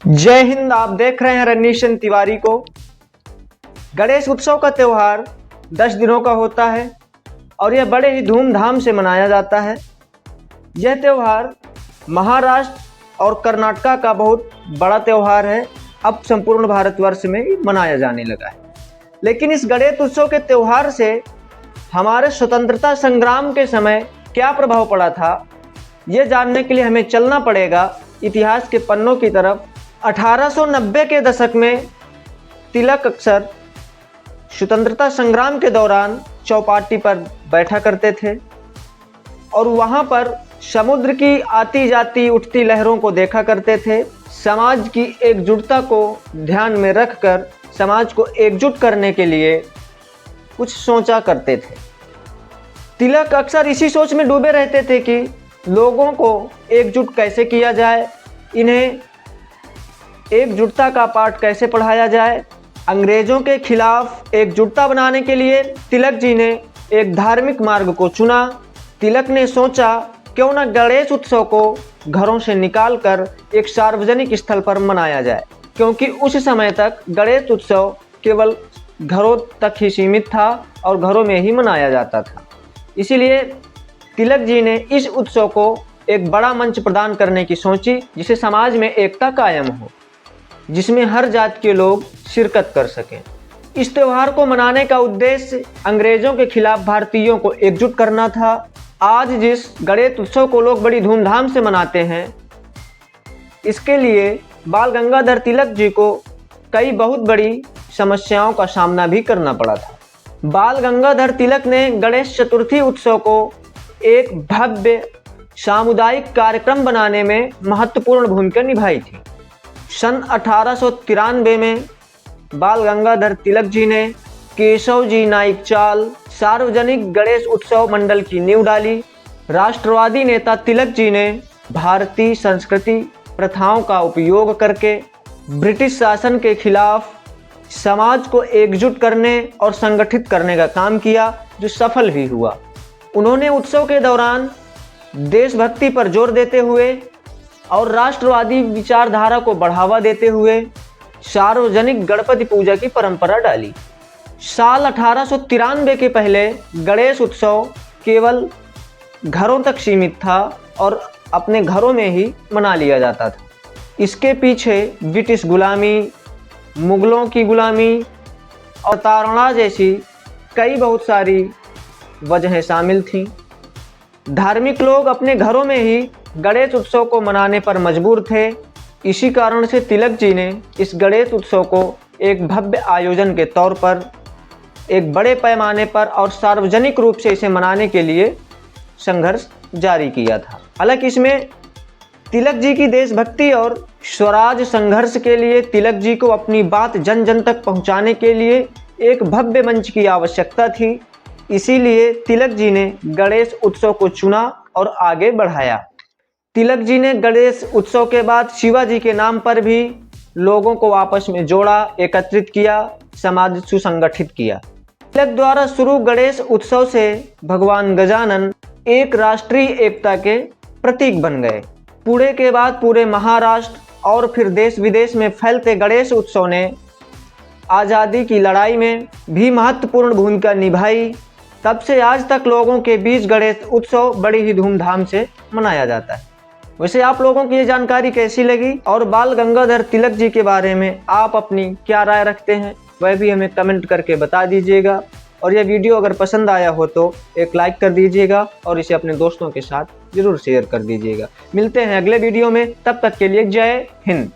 जय हिंद। आप देख रहे हैं रनीशन तिवारी को। गणेश उत्सव का त्यौहार 10 दिनों का होता है और यह बड़े ही धूमधाम से मनाया जाता है। यह त्यौहार महाराष्ट्र और कर्नाटक का बहुत बड़ा त्यौहार है। अब संपूर्ण भारतवर्ष में मनाया जाने लगा है। लेकिन इस गणेश उत्सव के त्यौहार से हमारे स्वतंत्रता संग्राम के समय क्या प्रभाव पड़ा था, ये जानने के लिए हमें चलना पड़ेगा इतिहास के पन्नों की तरफ। 1890 के दशक में तिलक अक्सर स्वतंत्रता संग्राम के दौरान चौपाटी पर बैठा करते थे और वहाँ पर समुद्र की आती जाती उठती लहरों को देखा करते थे। समाज की एकजुटता को ध्यान में रखकर समाज को एकजुट करने के लिए कुछ सोचा करते थे। तिलक अक्सर इसी सोच में डूबे रहते थे कि लोगों को एकजुट कैसे किया जाए, इन्हें एकजुटता का पाठ कैसे पढ़ाया जाए। अंग्रेज़ों के खिलाफ एकजुटता बनाने के लिए तिलक जी ने एक धार्मिक मार्ग को चुना। तिलक ने सोचा क्यों न गणेश उत्सव को घरों से निकालकर एक सार्वजनिक स्थल पर मनाया जाए, क्योंकि उस समय तक गणेश उत्सव केवल घरों तक ही सीमित था और घरों में ही मनाया जाता था। इसीलिए तिलक जी ने इस उत्सव को एक बड़ा मंच प्रदान करने की सोची, जिसे समाज में एकता कायम हो, जिसमें हर जात के लोग शिरकत कर सकें। इस त्यौहार को मनाने का उद्देश्य अंग्रेज़ों के खिलाफ भारतीयों को एकजुट करना था। आज जिस गणेश उत्सव को लोग बड़ी धूमधाम से मनाते हैं, इसके लिए बाल गंगाधर तिलक जी को कई बहुत बड़ी समस्याओं का सामना भी करना पड़ा था। बाल गंगाधर तिलक ने गणेश चतुर्थी उत्सव को एक भव्य सामुदायिक कार्यक्रम बनाने में महत्वपूर्ण भूमिका निभाई थी। सन 1893 में बाल गंगाधर तिलक जी ने केशव जी नाइक चाल सार्वजनिक गणेश उत्सव मंडल की नींव डाली। राष्ट्रवादी नेता तिलक जी ने भारतीय संस्कृति प्रथाओं का उपयोग करके ब्रिटिश शासन के खिलाफ समाज को एकजुट करने और संगठित करने का काम किया, जो सफल भी हुआ। उन्होंने उत्सव के दौरान देशभक्ति पर जोर देते हुए और राष्ट्रवादी विचारधारा को बढ़ावा देते हुए सार्वजनिक गणपति पूजा की परंपरा डाली। साल 1893 के पहले गणेश उत्सव केवल घरों तक सीमित था और अपने घरों में ही मना लिया जाता था। इसके पीछे ब्रिटिश गुलामी, मुगलों की गुलामी और ताड़ना जैसी कई बहुत सारी वजहें शामिल थीं। धार्मिक लोग अपने घरों में ही गणेश उत्सव को मनाने पर मजबूर थे। इसी कारण से तिलक जी ने इस गणेश उत्सव को एक भव्य आयोजन के तौर पर एक बड़े पैमाने पर और सार्वजनिक रूप से इसे मनाने के लिए संघर्ष जारी किया था। हालांकि इसमें तिलक जी की देशभक्ति और स्वराज संघर्ष के लिए तिलक जी को अपनी बात जन जन तक पहुंचाने के लिए एक भव्य मंच की आवश्यकता थी। इसीलिए तिलक जी ने गणेश उत्सव को चुना और आगे बढ़ाया। तिलक जी ने गणेश उत्सव के बाद शिवाजी के नाम पर भी लोगों को आपस में जोड़ा, एकत्रित किया, समाज सुसंगठित किया। तिलक द्वारा शुरू गणेश उत्सव से भगवान गजानन एक राष्ट्रीय एकता के प्रतीक बन गए। पुणे के बाद पूरे महाराष्ट्र और फिर देश विदेश में फैलते गणेश उत्सव ने आज़ादी की लड़ाई में भी महत्वपूर्ण भूमिका निभाई। तब से आज तक लोगों के बीच गणेश उत्सव बड़ी ही धूमधाम से मनाया जाता है। वैसे आप लोगों की ये जानकारी कैसी लगी और बाल गंगाधर तिलक जी के बारे में आप अपनी क्या राय रखते हैं, वह भी हमें कमेंट करके बता दीजिएगा। और यह वीडियो अगर पसंद आया हो तो एक लाइक कर दीजिएगा और इसे अपने दोस्तों के साथ जरूर शेयर कर दीजिएगा। मिलते हैं अगले वीडियो में, तब तक के लिए जय हिंद।